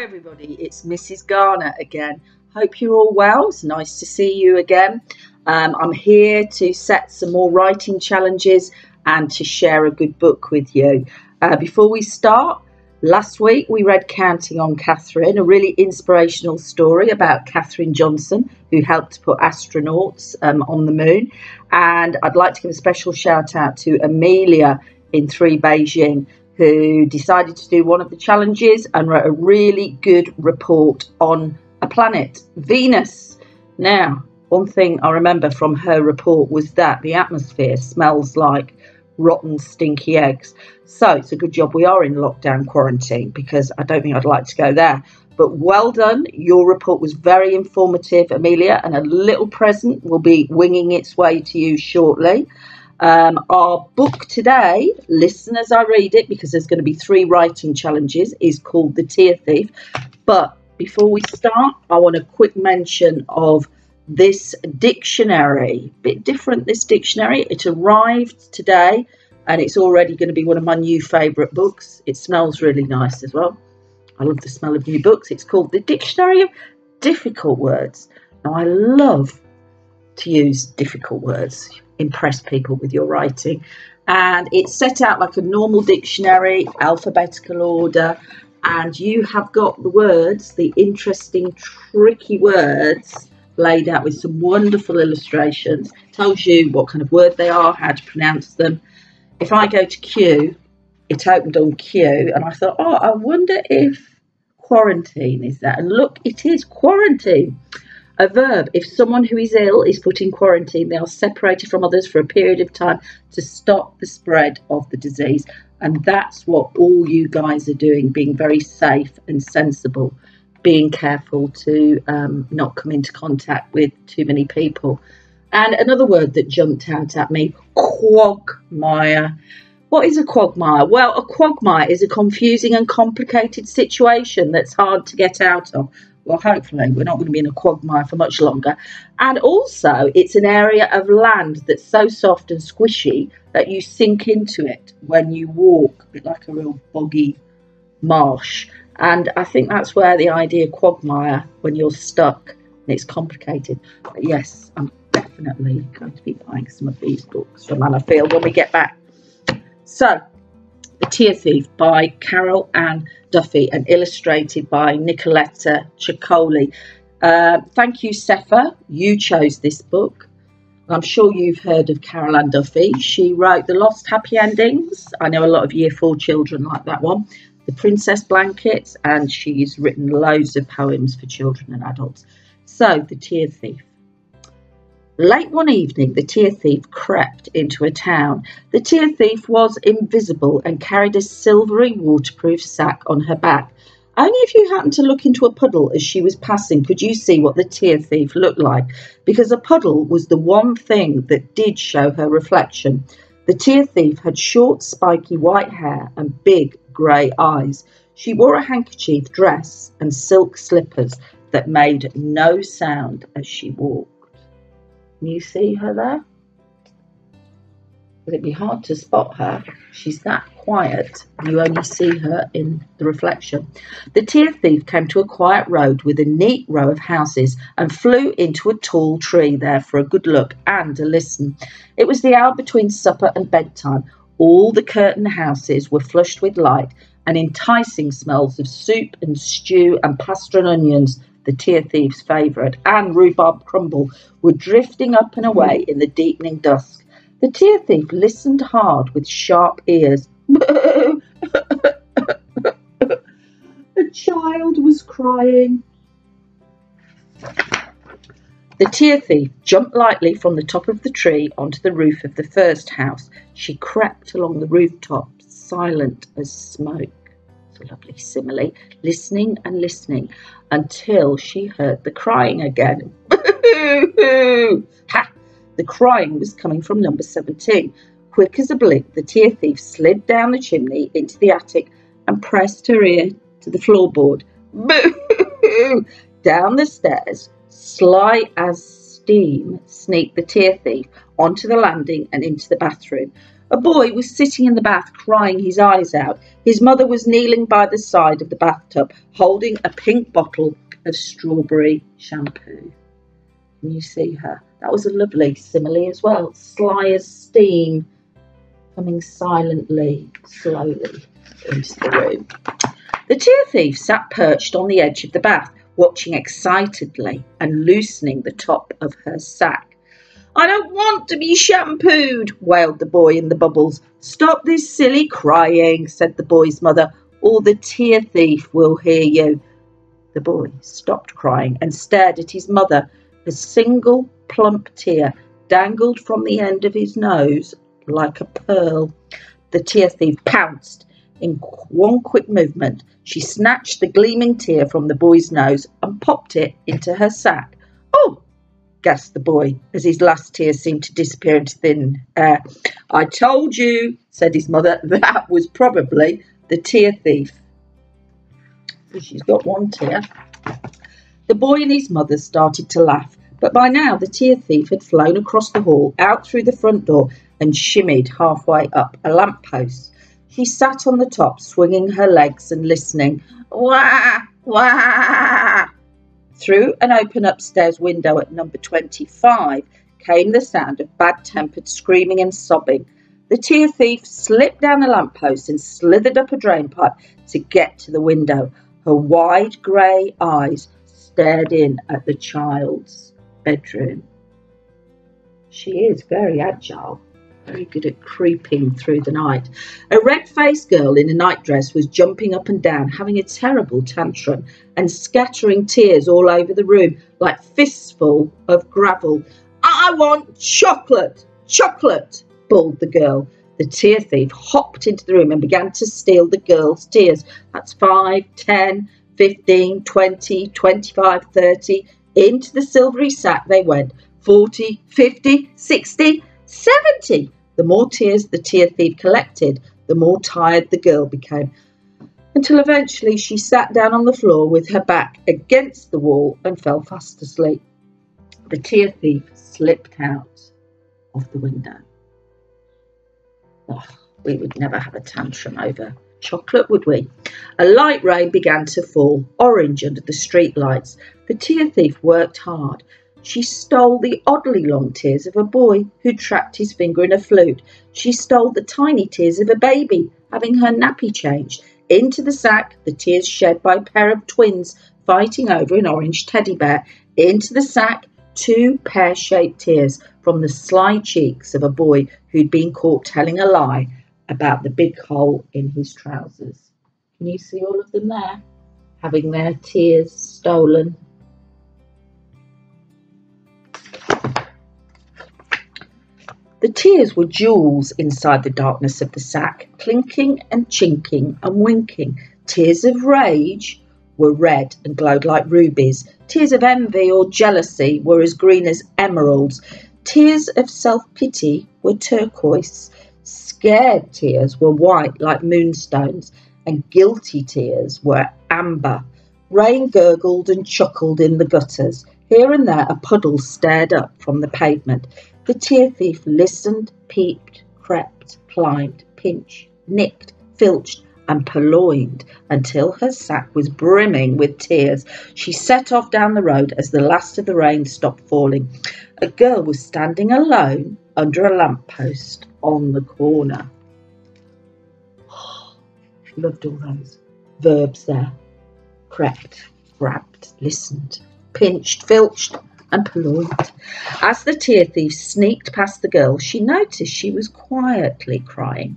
Hi everybody, it's Mrs. Garner again. Hope you're all well. It's nice to see you again. I'm here to set some more writing challenges and to share a good book with you. Before we start, last week we read Counting on Catherine, a really inspirational story about Katherine Johnson, who helped to put astronauts on the moon. And I'd like to give a special shout out to Amelia in 3 Beijing, who decided to do one of the challenges and wrote a really good report on a planet, Venus. Now, one thing I remember from her report was that the atmosphere smells like rotten, stinky eggs. So it's a good job we are in lockdown quarantine, because I don't think I'd like to go there. But well done. Your report was very informative, Amelia, and a little present will be winging its way to you shortly. Our book today, listen as I read it, because there's going to be 3 writing challenges, is called The Tear Thief. But before we start, I want a quick mention of this dictionary. A bit different, this dictionary. It arrived today and it's already going to be one of my new favourite books. It smells really nice as well. I love the smell of new books. It's called The Dictionary of Difficult Words. Now, I love to use difficult words, impress people with your writing, and it's set out like a normal dictionary, alphabetical order, and you have got the words, the interesting tricky words, laid out with some wonderful illustrations. Tells you what kind of word they are, how to pronounce them. If I go to Q, it opened on Q, and I thought, oh, I wonder if quarantine is that, and look, it is quarantine. A verb: if someone who is ill is put in quarantine, they are separated from others for a period of time to stop the spread of the disease. And that's what all you guys are doing, being very safe and sensible, being careful to not come into contact with too many people. And another word that jumped out at me, quagmire. What is a quagmire? Well, a quagmire is a confusing and complicated situation that's hard to get out of. Well, hopefully we're not going to be in a quagmire for much longer. And also, it's an area of land that's so soft and squishy that you sink into it when you walk, a bit like a real boggy marsh. And I think that's where the idea quagmire, when you're stuck and it's complicated. But yes, I'm definitely going to be buying some of these books from Manorfield when we get back. So, The Tear Thief by Carol Ann Duffy and illustrated by Nicoletta Ciccoli. Thank you, Sefa. You chose this book. I'm sure you've heard of Carol Ann Duffy. She wrote The Lost Happy Endings. I know a lot of Year 4 children like that one. The Princess Blankets, and she's written loads of poems for children and adults. So, The Tear Thief. Late one evening, the tear thief crept into a town. The tear thief was invisible and carried a silvery waterproof sack on her back. Only if you happened to look into a puddle as she was passing could you see what the tear thief looked like, because a puddle was the one thing that did show her reflection. The tear thief had short, spiky white hair and big grey eyes. She wore a handkerchief dress and silk slippers that made no sound as she walked. Can you see her there? It'd be hard to spot her. She's that quiet. You only see her in the reflection. The tear thief came to a quiet road with a neat row of houses and flew into a tall tree there for a good look and a listen. It was the hour between supper and bedtime. All the curtained houses were flushed with light, and enticing smells of soup and stew and pasta and onions, the tear thief's favourite, and rhubarb crumble, were drifting up and away in the deepening dusk. The tear thief listened hard with sharp ears. A child was crying. The tear thief jumped lightly from the top of the tree onto the roof of the first house. She crept along the rooftop, silent as smoke. A lovely simile, listening and listening until she heard the crying again. Ha! The crying was coming from number 17. Quick as a blink, the tear thief slid down the chimney into the attic and pressed her ear to the floorboard. Boo! Down the stairs, sly as steam, sneaked the tear thief onto the landing and into the bathroom. A boy was sitting in the bath crying his eyes out. His mother was kneeling by the side of the bathtub holding a pink bottle of strawberry shampoo. Can you see her? That was a lovely simile as well. Sly as steam, coming silently, slowly into the room. The tear thief sat perched on the edge of the bath, watching excitedly and loosening the top of her sack. "I don't want to be shampooed," wailed the boy in the bubbles. "Stop this silly crying," said the boy's mother, "or the tear thief will hear you." The boy stopped crying and stared at his mother. A single plump tear dangled from the end of his nose like a pearl. The tear thief pounced. In one quick movement, she snatched the gleaming tear from the boy's nose and popped it into her sack. "Oh!" gasped the boy as his last tear seemed to disappear into thin air. "I told you," said his mother, "that was probably the tear thief." So she's got one tear. The boy and his mother started to laugh, but by now the tear thief had flown across the hall, out through the front door, and shimmied halfway up a lamppost. She sat on the top, swinging her legs and listening. Wah! Wah! Through an open upstairs window at number 25 came the sound of bad-tempered screaming and sobbing. The tear thief slipped down the lamppost and slithered up a drainpipe to get to the window. Her wide grey eyes stared in at the child's bedroom. She is very agile, very good at creeping through the night. A red-faced girl in a nightdress was jumping up and down, having a terrible tantrum and scattering tears all over the room like fistfuls of gravel. "I want chocolate! Chocolate!" bawled the girl. The tear thief hopped into the room and began to steal the girl's tears. That's 5, 10, 15, 20, 25, 30. Into the silvery sack they went. 40, 50, 60, 70. The more tears the tear thief collected, the more tired the girl became, until eventually she sat down on the floor with her back against the wall and fell fast asleep. The tear thief slipped out of the window. Oh, we would never have a tantrum over chocolate, would we? A light rain began to fall, orange under the street lights. The tear thief worked hard. She stole the oddly long tears of a boy who trapped his finger in a flute. She stole the tiny tears of a baby having her nappy changed. Into the sack, the tears shed by a pair of twins fighting over an orange teddy bear. Into the sack, 2 pear-shaped tears from the sly cheeks of a boy who'd been caught telling a lie about the big hole in his trousers. Can you see all of them there, having their tears stolen? The tears were jewels inside the darkness of the sack, clinking and chinking and winking. Tears of rage were red and glowed like rubies. Tears of envy or jealousy were as green as emeralds. Tears of self-pity were turquoise. Scared tears were white like moonstones, and guilty tears were amber. Rain gurgled and chuckled in the gutters. Here and there a puddle stared up from the pavement. The tear thief listened, peeped, crept, climbed, pinched, nicked, filched and purloined until her sack was brimming with tears. She set off down the road as the last of the rain stopped falling. A girl was standing alone under a lamppost on the corner. She loved all those verbs there. Crept, grabbed, listened, pinched, filched and purloined. As the tear thief sneaked past the girl, she noticed she was quietly crying.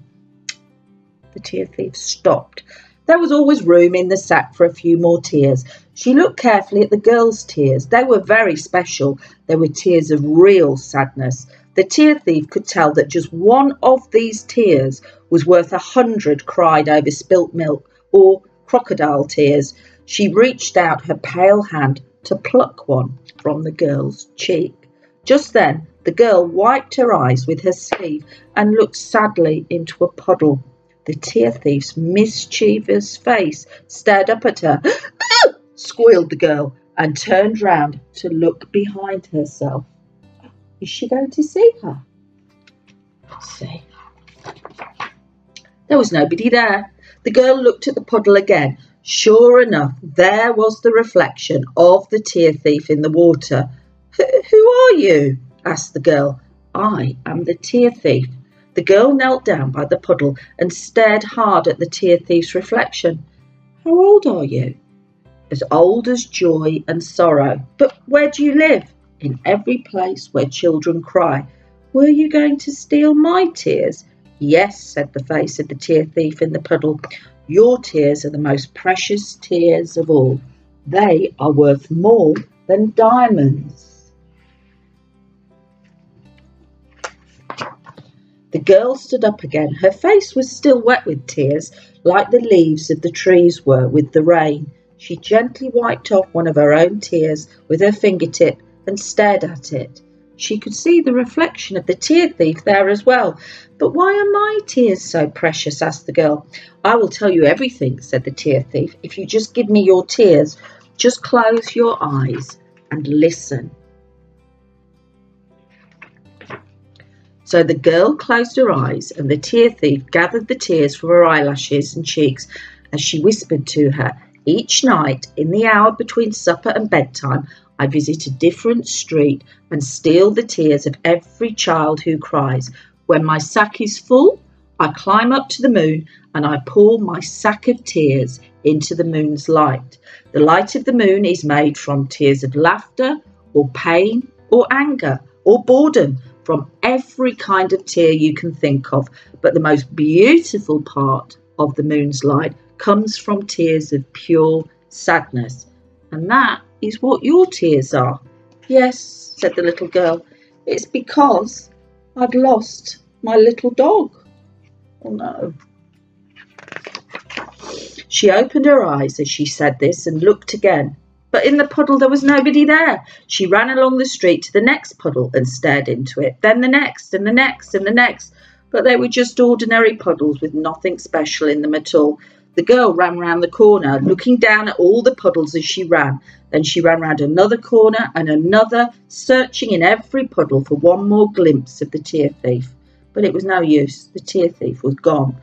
The tear thief stopped. There was always room in the sack for a few more tears. She looked carefully at the girl's tears. They were very special. They were tears of real sadness. The tear thief could tell that just one of these tears was worth 100 cried over spilt milk or crocodile tears. She reached out her pale hand to pluck one from the girl's cheek. Just then, the girl wiped her eyes with her sleeve and looked sadly into a puddle. The tear thief's mischievous face stared up at her. "Oh!" squealed the girl and turned round to look behind herself. Is she going to see her? Let's see. There was nobody there. The girl looked at the puddle again. Sure enough, there was the reflection of the tear thief in the water. Who are you? Asked the girl. I am the tear thief. The girl knelt down by the puddle and stared hard at the tear thief's reflection. How old are you? As old as joy and sorrow. But where do you live? In every place where children cry. Were you going to steal my tears? Yes, said the face of the tear thief in the puddle. Your tears are the most precious tears of all. They are worth more than diamonds. The girl stood up again. Her face was still wet with tears, like the leaves of the trees were with the rain. She gently wiped off one of her own tears with her fingertip and stared at it. She could see the reflection of the tear thief there as well. But why are my tears so precious? Asked the girl. I will tell you everything, said the tear thief. If you just give me your tears, just close your eyes and listen. So the girl closed her eyes, and the tear thief gathered the tears from her eyelashes and cheeks as she whispered to her, each night, in the hour between supper and bedtime, I visit a different street and steal the tears of every child who cries. When my sack is full, I climb up to the moon and I pour my sack of tears into the moon's light. The light of the moon is made from tears of laughter or pain or anger or boredom, from every kind of tear you can think of. But the most beautiful part of the moon's light comes from tears of pure sadness. And that is what your tears are. Yes, said the little girl. It's because I'd lost my little dog. Oh no. She opened her eyes as she said this and looked again. But in the puddle there was nobody there. She ran along the street to the next puddle and stared into it, then the next and the next and the next. But they were just ordinary puddles with nothing special in them at all. The girl ran round the corner, looking down at all the puddles as she ran. Then she ran round another corner and another, searching in every puddle for one more glimpse of the tear thief. But it was no use. The tear thief was gone.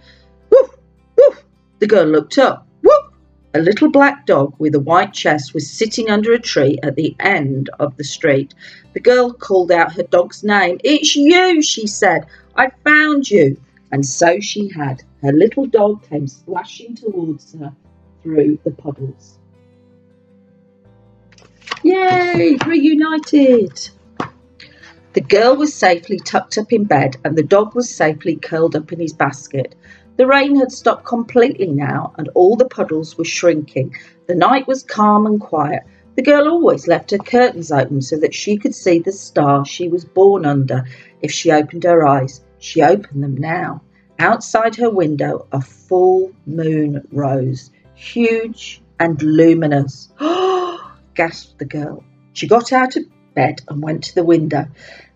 Woof! Woof! The girl looked up. Woof! A little black dog with a white chest was sitting under a tree at the end of the street. The girl called out her dog's name. It's you, she said. I found you. And so she had. Her little dog came splashing towards her through the puddles. Yay, reunited. The girl was safely tucked up in bed and the dog was safely curled up in his basket. The rain had stopped completely now and all the puddles were shrinking. The night was calm and quiet. The girl always left her curtains open so that she could see the star she was born under if she opened her eyes. She opened them now. Outside her window, a full moon rose, huge and luminous. Oh, gasped the girl. She got out of bed and went to the window.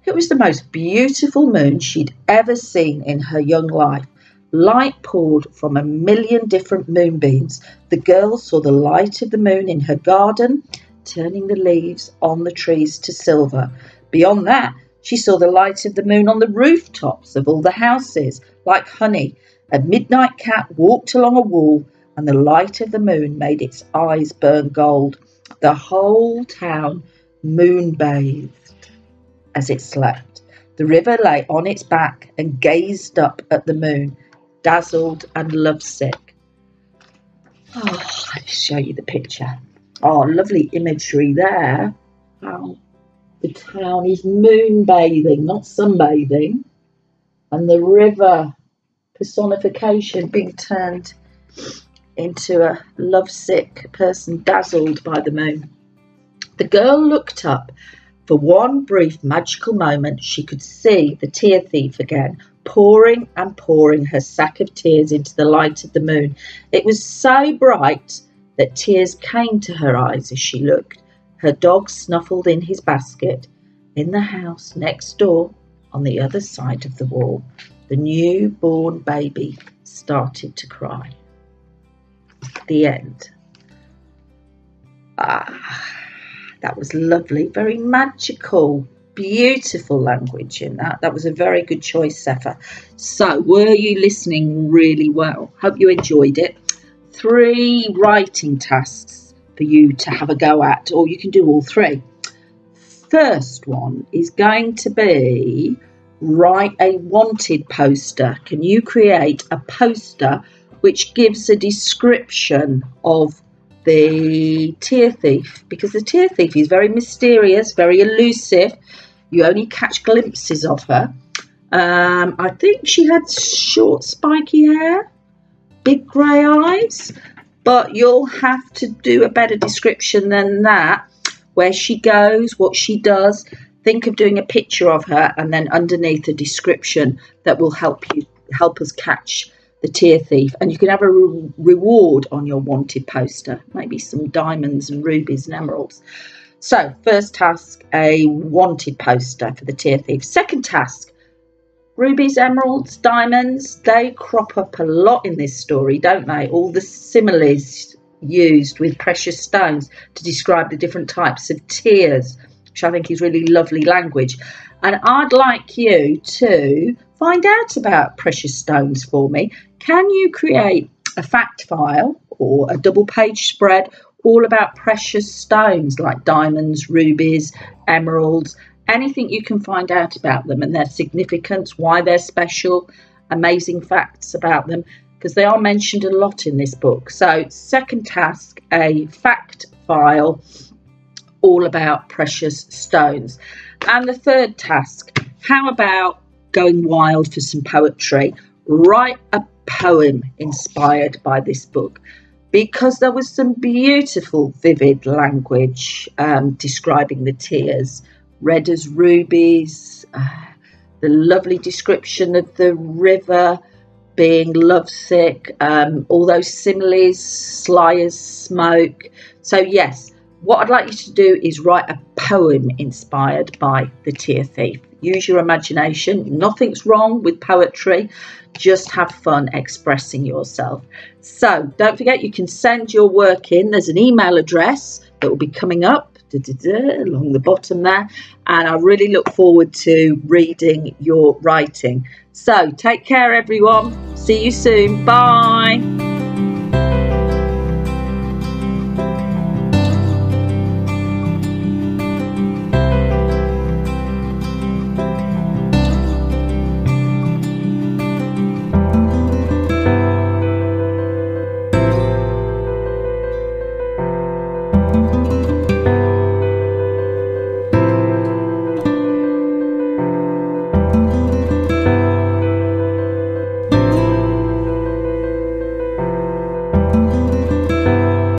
It was the most beautiful moon she'd ever seen in her young life. Light poured from 1,000,000 different moonbeams. The girl saw the light of the moon in her garden, turning the leaves on the trees to silver. Beyond that, she saw the light of the moon on the rooftops of all the houses, like honey. A midnight cat walked along a wall, and the light of the moon made its eyes burn gold. The whole town moon-bathed as it slept. The river lay on its back and gazed up at the moon, dazzled and lovesick. Oh, let me show you the picture. Oh, lovely imagery there. How the town is moonbathing, not sunbathing. And the river personification being turned into a lovesick person dazzled by the moon. The girl looked up. For one brief magical moment, she could see the tear thief again, pouring and pouring her sack of tears into the light of the moon. It was so bright that tears came to her eyes as she looked. Her dog snuffled in his basket. In the house next door, on the other side of the wall, the newborn baby started to cry. The end. Ah, that was lovely, very magical. beautiful language in that. That was a very good choice, Sefa. So were you listening really well? Hope you enjoyed it. 3 writing tasks for you to have a go at, or you can do all 3. First one is going to be write a wanted poster. Can you create a poster which gives a description of the tear thief? Because the tear thief is very mysterious, very elusive. You only catch glimpses of her. I think she had short spiky hair, big grey eyes, but you'll have to do a better description than that. Where she goes, what she does. Think of doing a picture of her and then underneath a description that will help us catch the tear thief. And you can have a reward on your wanted poster, maybe some diamonds and rubies and emeralds. So first task, a wanted poster for the tear thief. Second task, rubies, emeralds, diamonds. They crop up a lot in this story, don't they? All the similes used with precious stones to describe the different types of tears, which I think is really lovely language. And I'd like you to find out about precious stones for me. Can you create a fact file or a double-page spread all about precious stones like diamonds, rubies, emeralds, anything you can find out about them and their significance, why they're special, amazing facts about them, because they are mentioned a lot in this book. So second task, a fact file all about precious stones. And the third task, how about going wild for some poetry? Write a poem inspired by this book, because there was some beautiful, vivid language describing the tears. Red as rubies, the lovely description of the river being lovesick, all those similes, sly as smoke. So yes, what I'd like you to do is write a poem inspired by the tear thief. Use your imagination. Nothing's wrong with poetry. Just have fun expressing yourself. So don't forget, you can send your work in. There's an email address that will be coming up along the bottom there. And I really look forward to reading your writing. So take care, everyone. See you soon. Bye.